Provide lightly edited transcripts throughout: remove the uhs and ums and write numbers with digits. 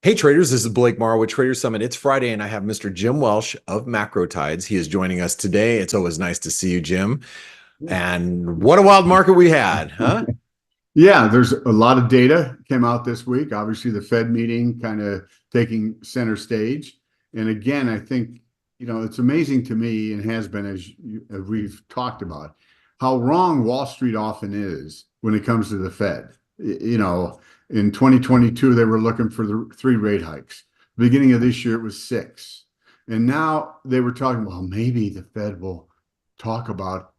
Hey traders, this is Blake Morrow with Trader Summit. It's Friday and I have Mr. Jim Welsh of Macro Tides. He is joining us today. It's always nice to see you, Jim. And what a wild market we had, huh? Yeah, there's a lot of data came out this week. Obviously, the Fed meeting kind of taking center stage. And again, I think, it's amazing to me and has been, as we've talked about, how wrong Wall Street often is when it comes to the Fed. In 2022, they were looking for the 3 rate hikes. Beginning of this year, it was 6. And now they were talking, well, maybe the Fed will talk about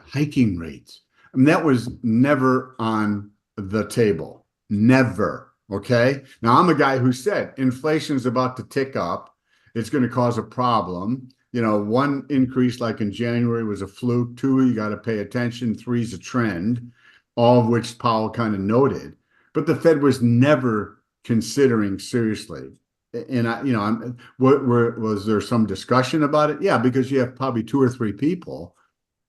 hiking rates. I mean, that was never on the table. Never. Okay. Now, I'm a guy who said inflation is about to tick up. It's going to cause a problem. One increase like in January was a fluke. 2, you got to pay attention. 3 is a trend, all of which Powell kind of noted. But the Fed was never considering seriously. And was there some discussion about it? Yeah, because you have probably 2 or 3 people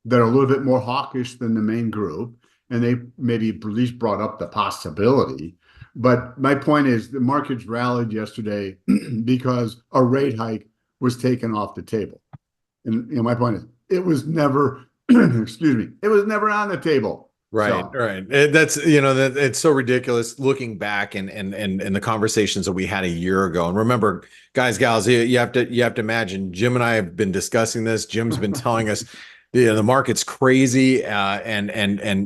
that are a little bit more hawkish than the main group, and they maybe at least brought up the possibility. But my point is the markets rallied yesterday because a rate hike was taken off the table. And my point is it was never, excuse me, it was never on the table. Right, So, right. That's, that it's so ridiculous looking back and the conversations that we had a year ago. And remember, guys, gals, you have to imagine Jim and I have been discussing this. Jim's been telling us the market's crazy. And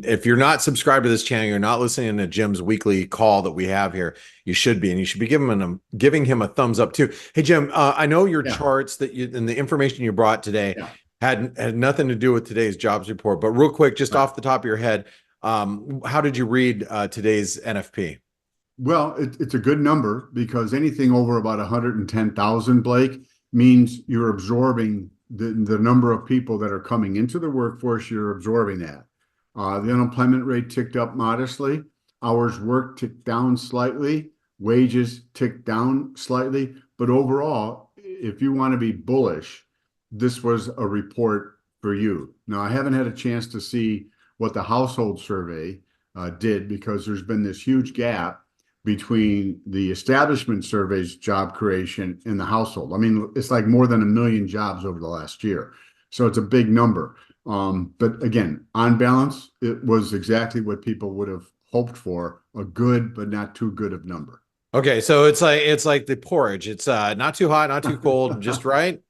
if you're not subscribed to this channel, you're not listening to Jim's weekly call that we have here, you should be, and you should be giving him a thumbs up too. Hey, Jim, I know your charts that and the information you brought today had nothing to do with today's jobs report, but real quick, just off the top of your head, how did you read today's NFP? Well, it's a good number because anything over about 110,000, Blake, means you're absorbing the number of people that are coming into the workforce. You're absorbing that. The unemployment rate ticked up modestly. Hours worked ticked down slightly. Wages ticked down slightly. But overall, if you want to be bullish, this was a report for you. Now, I haven't had a chance to see what the household survey did because there's been this huge gap between the establishment survey's job creation and the household. I mean, it's like more than 1 million jobs over the last year. So it's a big number. But again, on balance, it was exactly what people would have hoped for, a good but not too good of number. Okay, so it's like the porridge. It's not too hot, not too cold, just right.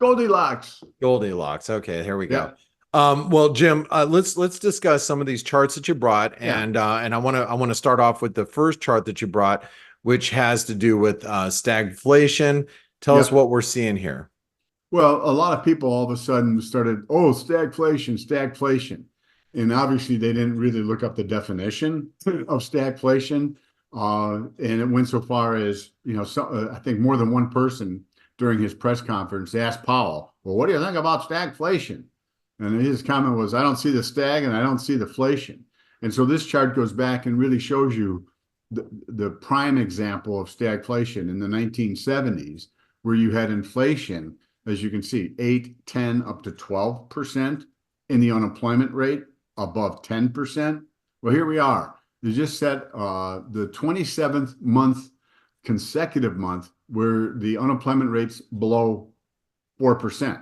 Goldilocks. Goldilocks. Okay, here we go. Well, Jim, let's discuss some of these charts that you brought, and I want to start off with the first chart that you brought, which has to do with stagflation. Tell us what we're seeing here. Well, a lot of people all of a sudden started, stagflation, and obviously they didn't really look up the definition of stagflation, and it went so far as I think more than one person during his press conference asked Powell, "Well, what do you think about stagflation?" And his comment was, "I don't see the stag and I don't see the flation." And so this chart goes back and really shows you the prime example of stagflation in the 1970s, where you had inflation, as you can see, 8, 10, up to 12%, and the unemployment rate above 10%. Well, here we are. You just set the 27th consecutive month where the unemployment rate's below 4%.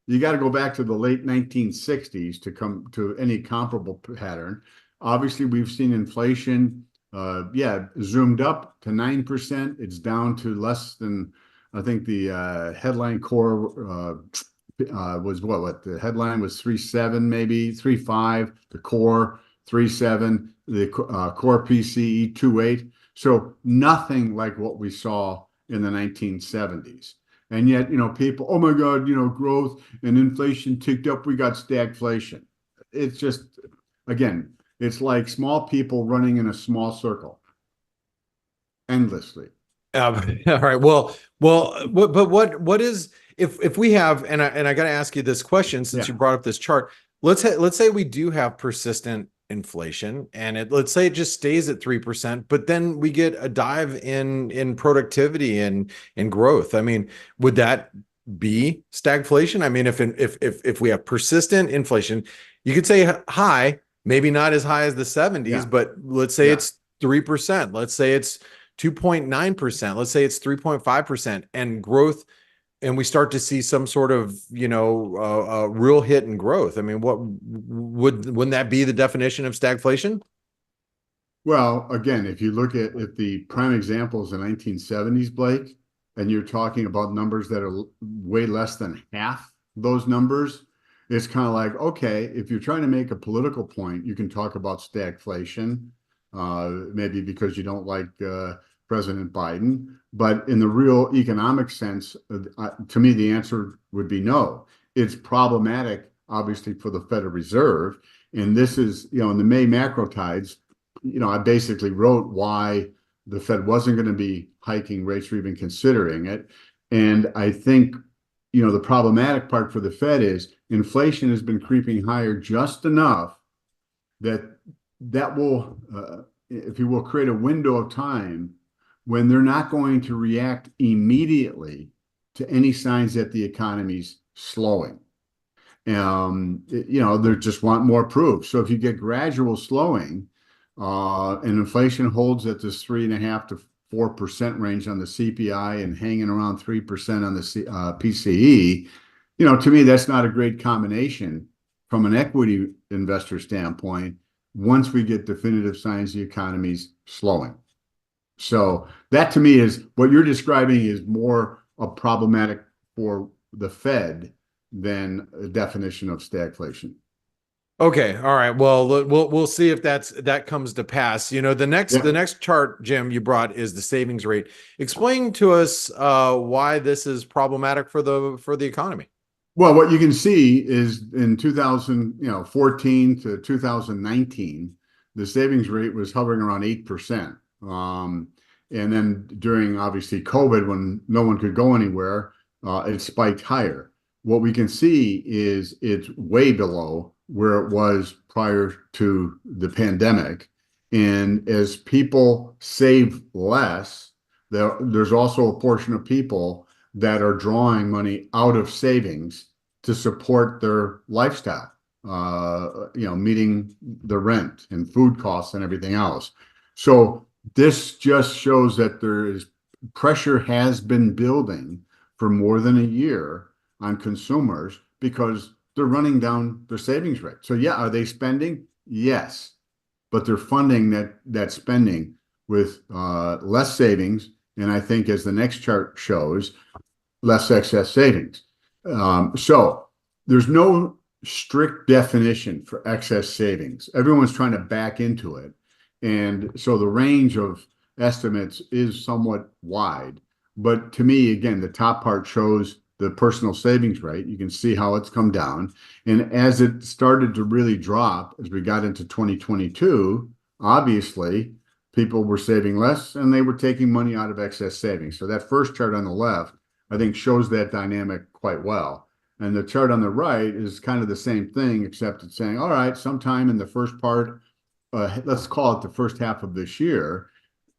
You got to go back to the late 1960s to come to any comparable pattern. Obviously, we've seen inflation, zoomed up to 9%. It's down to less than, I think the headline core was what the headline was 3.7, maybe 3.5. The core 3.7. The core PCE 2.8. So nothing like what we saw in the 1970s. And yet, people, oh my God, growth and inflation ticked up. We got stagflation. It's just, again, it's like small people running in a small circle endlessly. All right. Well, but what is, if we have, and I got to ask you this question since you brought up this chart. Let's say we do have persistent inflation and let's say it just stays at 3%, but then we get a dive in productivity and growth. I mean, would that be stagflation? I mean, if we have persistent inflation, you could say high, maybe not as high as the 70s, but let's say it's 3%. Let's say it's 2.9%. Let's say it's 3.5% and growth, and we start to see some sort of, real hit in growth. I mean, wouldn't that be the definition of stagflation? Well, again, if you look at the prime examples in the 1970s, Blake, and you're talking about numbers that are way less than half those numbers, it's kind of like, okay, if you're trying to make a political point, you can talk about stagflation, maybe because you don't like President Biden. But in the real economic sense, to me, the answer would be no. It's problematic, obviously, for the Federal Reserve. And this is, in the May macro tides, I basically wrote why the Fed wasn't going to be hiking rates or even considering it. And I think, the problematic part for the Fed is inflation has been creeping higher just enough that will, if you will, create a window of time when they're not going to react immediately to any signs that the economy's slowing. They just want more proof. So if you get gradual slowing, and inflation holds at this 3.5 to 4% range on the CPI and hanging around 3% on the PCE, to me, that's not a great combination from an equity investor standpoint once we get definitive signs the economy's slowing. So that to me is what you're describing is more a problematic for the Fed than a definition of stagflation. Okay. All right. Well, we'll see if that comes to pass. The next chart, Jim, you brought is the savings rate. Explain to us why this is problematic for the economy. Well, what you can see is in 2014 to 2019, the savings rate was hovering around 8%. And then during obviously COVID, when no one could go anywhere, it spiked higher. What we can see is it's way below where it was prior to the pandemic. And as people save less, there's also a portion of people that are drawing money out of savings to support their lifestyle, meeting the rent and food costs and everything else. So this just shows that pressure has been building for more than a year on consumers because they're running down their savings rate. So yeah, are they spending? Yes, but they're funding that spending with less savings, and I think as the next chart shows, less excess savings. So there's no strict definition for excess savings. Everyone's trying to back into it, and so the range of estimates is somewhat wide. But to me, again, the top part shows the personal savings rate. You can see how it's come down. And as it started to really drop, as we got into 2022, obviously people were saving less and they were taking money out of excess savings. So that first chart on the left, I think shows that dynamic quite well. And the chart on the right is kind of the same thing, except it's saying, all right, sometime in the first part, let's call it the first half of this year,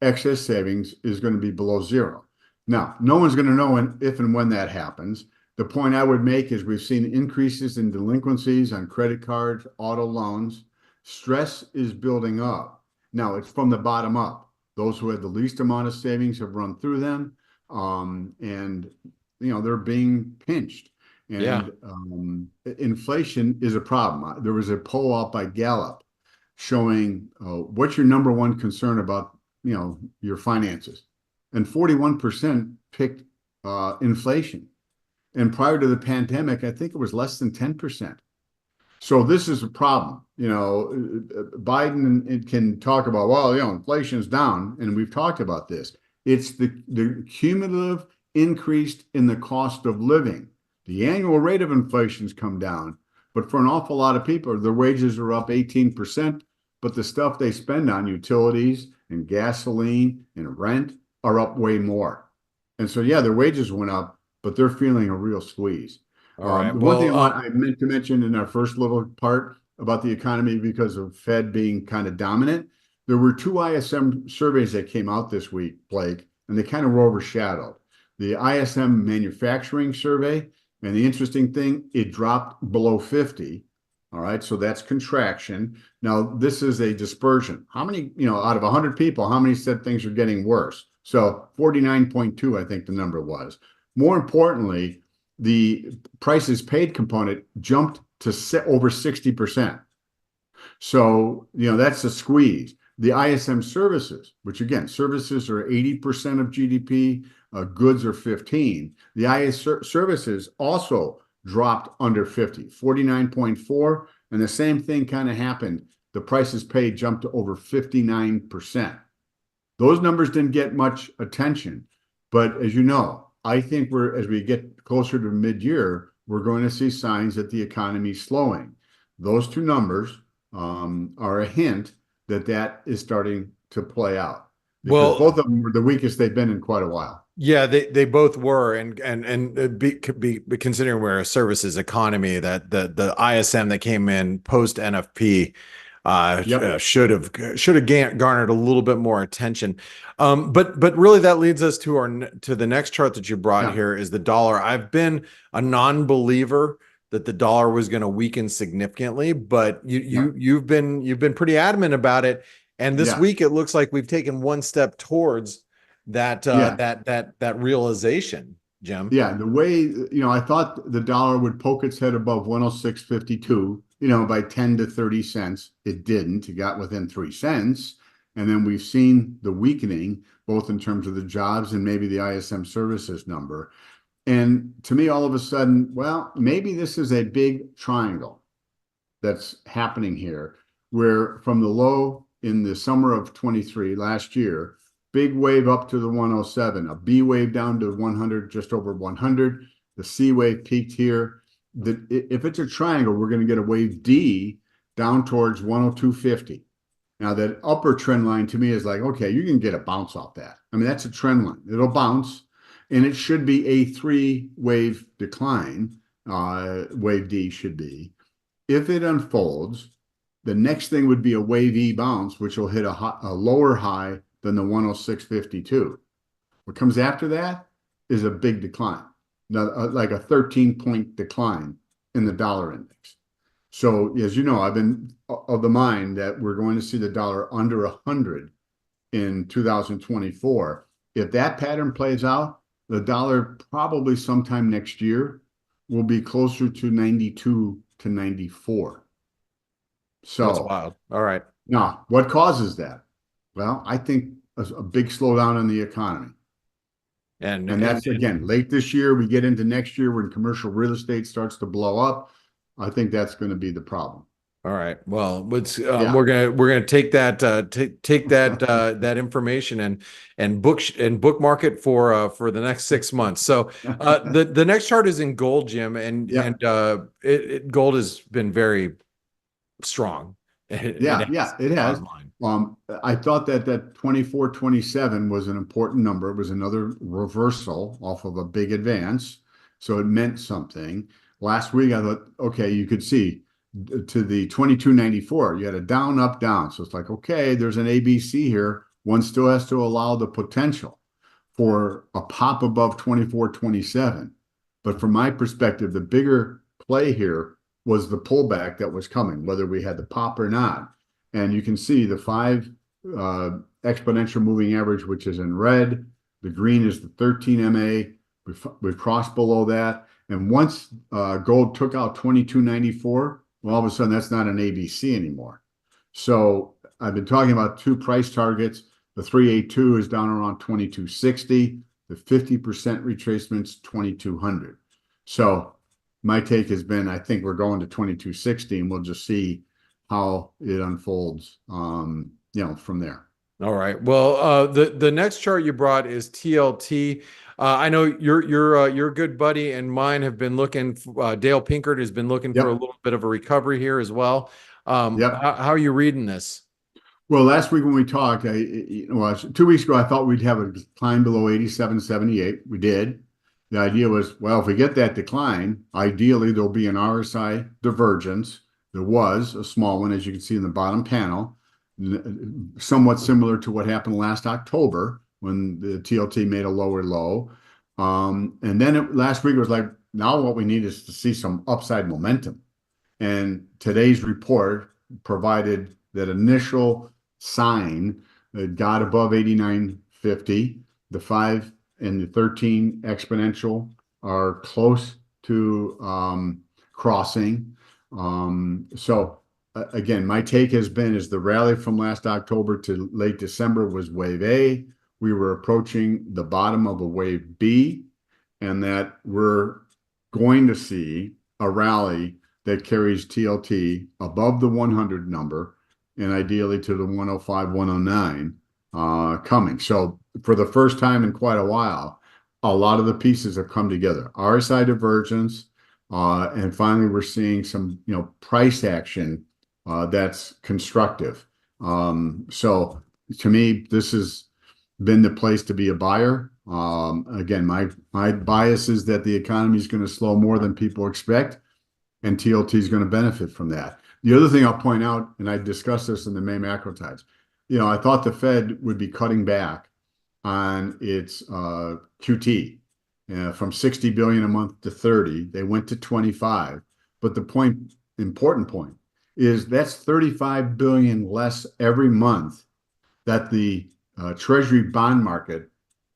excess savings is going to be below zero. Now, no one's going to know if and when that happens. The point I would make is we've seen increases in delinquencies on credit cards, auto loans. Stress is building up. Now, it's from the bottom up. Those who had the least amount of savings have run through them, and they're being pinched. And inflation is a problem. There was a poll out by Gallup showing what's your number one concern about your finances. And 41% picked inflation. And prior to the pandemic, I think it was less than 10%. So this is a problem. Biden can talk about, well, inflation is down, and we've talked about this. It's the cumulative increase in the cost of living. The annual rate of inflation's come down, but for an awful lot of people, their wages are up 18%, but the stuff they spend on utilities and gasoline and rent are up way more. And so, yeah, their wages went up, but they're feeling a real squeeze. All right. One thing I meant to mention in our first little part about the economy, because of Fed being kind of dominant, there were two ISM surveys that came out this week, Blake, and they kind of were overshadowed. The ISM manufacturing survey, and the interesting thing, it dropped below 50. All right, so that's contraction. Now, this is a dispersion. How many, out of 100 people, how many said things are getting worse? So 49.2, I think the number was. More importantly, the prices paid component jumped to over 60%. So, that's a squeeze. The ISM services, which again, services are 80% of GDP, goods are 15. The services also dropped under 50, 49.4, and the same thing kind of happened. The prices paid jumped to over 59%. Those numbers didn't get much attention, but as you know, I think as we get closer to mid-year, we're going to see signs that the economy is slowing. Those two numbers are a hint that is starting to play out, because both of them were the weakest they've been in quite a while. Yeah, they both were, and be considering we're a services economy, that the ISM that came in post NFP should have garnered a little bit more attention. But really that leads us to the next chart that you brought here is the dollar. I've been a non-believer that the dollar was going to weaken significantly, but you've been pretty adamant about it. And this week it looks like we've taken one step towards that realization, Jim. Yeah, the way, I thought the dollar would poke its head above 106.52, by 10 to 30 cents. It didn't. It got within 3 cents. And then we've seen the weakening, both in terms of the jobs and maybe the ISM services number. And to me, all of a sudden, well, maybe this is a big triangle that's happening here, where from the low in the summer of 23 last year, big wave up to the 107, a B wave down to 100, just over 100. The C wave peaked here. If it's a triangle, we're going to get a wave D down towards 102.50. Now, that upper trend line to me is like, okay, you can get a bounce off that. I mean, that's a trend line. It'll bounce, and it should be a 3-wave decline. Wave D should be. If it unfolds, the next thing would be a wave E bounce, which will hit a lower high than the 106.52. What comes after that is a big decline, like a 13-point decline in the dollar index. So, as you know, I've been of the mind that we're going to see the dollar under 100 in 2024. If that pattern plays out, the dollar probably sometime next year will be closer to 92 to 94. So that's wild. All right. Now, what causes that? Well, I think a big slowdown in the economy. And that's, again, late this year, we get into next year when commercial real estate starts to blow up. I think that's going to be the problem. All right. Well, we're gonna take that that information and bookmark it for the next 6 months. So the next chart is in gold, Jim, and gold has been very strong. It has. I thought that 24.27 was an important number. It was another reversal off of a big advance, so it meant something. Last week, I thought, okay, you could see to the 22.94, you had a down, up, down. So it's like, okay, there's an ABC here. One still has to allow the potential for a pop above 24.27. But from my perspective, the bigger play here was the pullback that was coming, whether we had the pop or not. And you can see the 5 exponential moving average, which is in red. The green is the 13 MA. We've crossed below that. And once gold took out 22.94, well, all of a sudden, that's not an ABC anymore. So I've been talking about 2 price targets. The 382 is down around 22.60. The 50% retracement's 2200. So my take has been, I think we're going to 22.60, and we'll just see how it unfolds, from there. All right. Well, the next chart you brought is TLT. I know your good buddy and mine have been looking. Dale Pinkert has been looking for a little bit of a recovery here as well. How are you reading this? Well, last week when we talked, 2 weeks ago, I thought we'd have a decline below 87.78. We did. The idea was, well, if we get that decline, ideally there'll be an RSI divergence. There was a small one, as you can see in the bottom panel, somewhat similar to what happened last October when the TLT made a lower low. And then last week it was like, now what we need is to see some upside momentum. And today's report provided that initial sign that got above 89.50. The 5 and the 13 exponential are close to crossing. So again, my take has been is the rally from last October to late December was wave A. We were approaching the bottom of a wave B, and that we're going to see a rally that carries TLT above the 100 number and ideally to the 105, 109 coming. So for the first time in quite a while, a lot of the pieces have come together. RSI divergence, and finally we're seeing some price action that's constructive. So to me, this has been the place to be a buyer. Again, my bias is that the economy is going to slow more than people expect, and TLT is going to benefit from that. The other thing I'll point out, and I discussed this in the May macro tides, I thought the Fed would be cutting back on its QT from 60 billion a month to 30. They went to 25. But the important point is that's 35 billion less every month that the Treasury bond market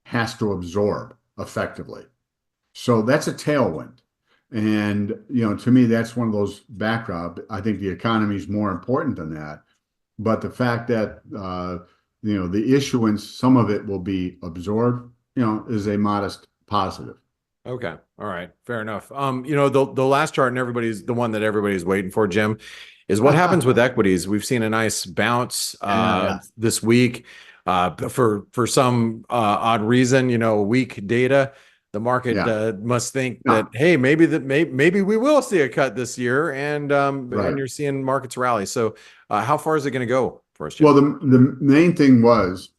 has to absorb effectively. So that's a tailwind. And, to me, that's one of those backdrop. I think the economy is more important than that. But the fact that, the issuance, some of it will be absorbed, is a modest positive. Okay. All right. Fair enough. The last chart, and the one that everybody's waiting for, Jim, is what happens with equities. We've seen a nice bounce this week for some odd reason, weak data. The market must think that, hey, maybe we will see a cut this year, and you're seeing markets rally. So how far is it going to go for us, Jim? Well, the main thing was,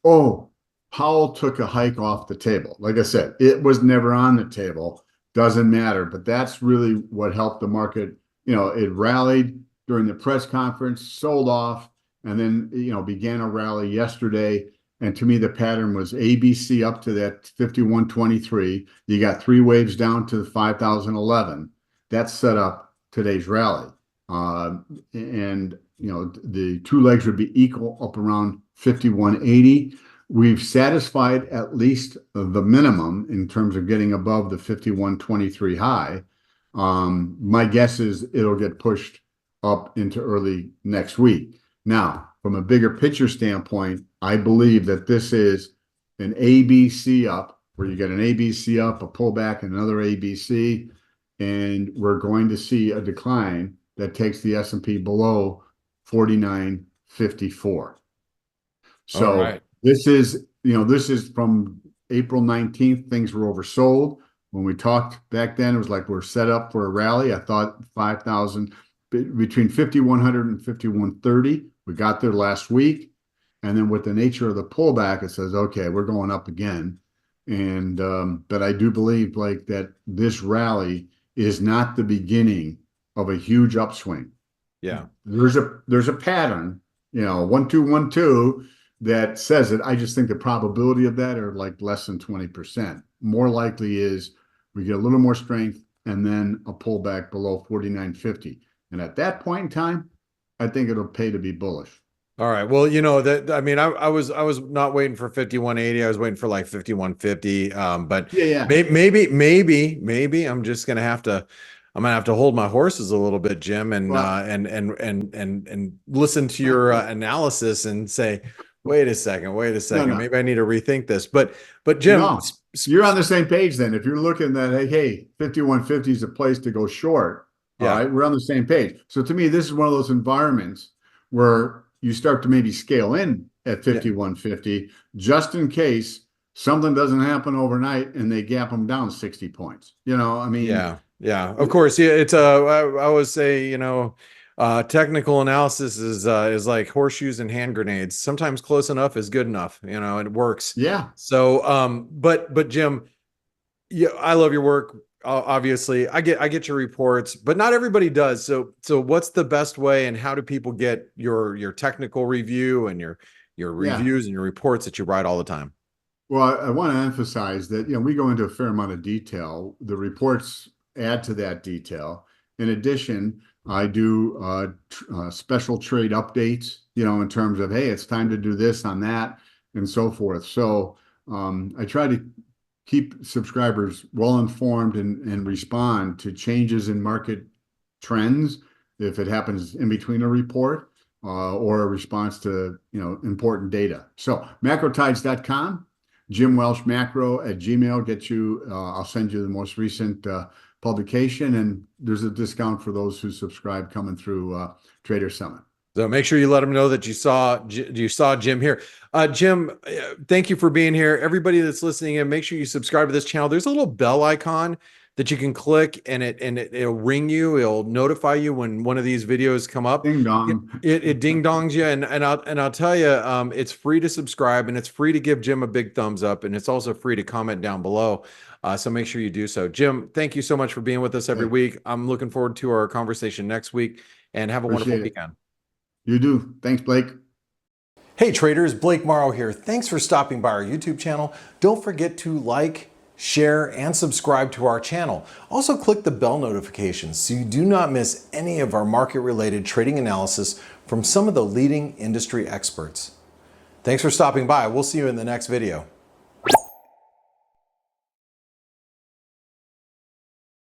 Powell took a hike off the table. Like I said, it was never on the table. Doesn't matter. But that's really what helped the market. It rallied during the press conference, sold off, and then, began a rally yesterday. And to me, the pattern was ABC up to that 51.23. You got 3 waves down to 5,011. That set up today's rally. And the 2 legs would be equal up around 51.80. We've satisfied at least the minimum in terms of getting above the 51.23 high. My guess is it'll get pushed up into early next week. Now, from a bigger picture standpoint, I believe that this is an ABC up, where you get an ABC up, a pullback, and another ABC, and we're going to see a decline that takes the S&P below 49.54. So this is from April 19th. Things were oversold. When we talked back then, it was like we're set up for a rally. I thought 5,000, between 5,100 and 5,130. We got there last week. And then with the nature of the pullback, it says, okay, we're going up again. And but I do believe that this rally is not the beginning of a huge upswing. Yeah. There's a pattern, 1 2 1 2 that says it. I just think the probability of that are less than 20%. More likely is we get a little more strength and then a pullback below 49.50. And at that point in time, I think it'll pay to be bullish. All right. Well, I was not waiting for 51.80. I was waiting for 51.50. But maybe I'm just gonna have to hold my horses a little bit, Jim, and listen to your analysis and say, wait a second, No. maybe I need to rethink this. But Jim, you're on the same page then. If you're looking at, hey, 51.50 is a place to go short. All right, we're on the same page. So to me, this is one of those environments where you start to maybe scale in at 51.50 just in case something doesn't happen overnight and they gap them down 60 points. Yeah. Of course, it's I always say, technical analysis is like horseshoes and hand grenades. Sometimes close enough is good enough. It works. Yeah. So, but Jim, I love your work. Obviously, I get your reports, but not everybody does. So what's the best way, and how do people get your technical review and your reviews and your reports that you write all the time? Well, I want to emphasize that we go into a fair amount of detail. The reports add to that detail, In addition, I do special trade updates, in terms of, hey, it's time to do this on that and so forth. So I try to keep subscribers well informed and respond to changes in market trends if it happens in between a report or a response to important data. So macrotides.com, Jim Welsh Macro at Gmail, get you. I'll send you the most recent publication, and there's a discount for those who subscribe coming through Trader Summit. So make sure you let them know that you saw Jim here. Jim, thank you for being here. Everybody that's listening in, make sure you subscribe to this channel. There's a little bell icon that you can click, and it'll ring you. It'll notify you when one of these videos come up. Ding dong. It ding dongs you, and I'll tell you, it's free to subscribe, and it's free to give Jim a big thumbs up, and it's also free to comment down below. So make sure you do so. Jim, thank you so much for being with us every week. I'm looking forward to our conversation next week, and have a wonderful weekend. You do. Thanks, Blake. Hey traders, Blake Morrow here. Thanks for stopping by our YouTube channel. Don't forget to like, share, and subscribe to our channel. Also click the bell notifications so you do not miss any of our market-related trading analysis from some of the leading industry experts. Thanks for stopping by. We'll see you in the next video.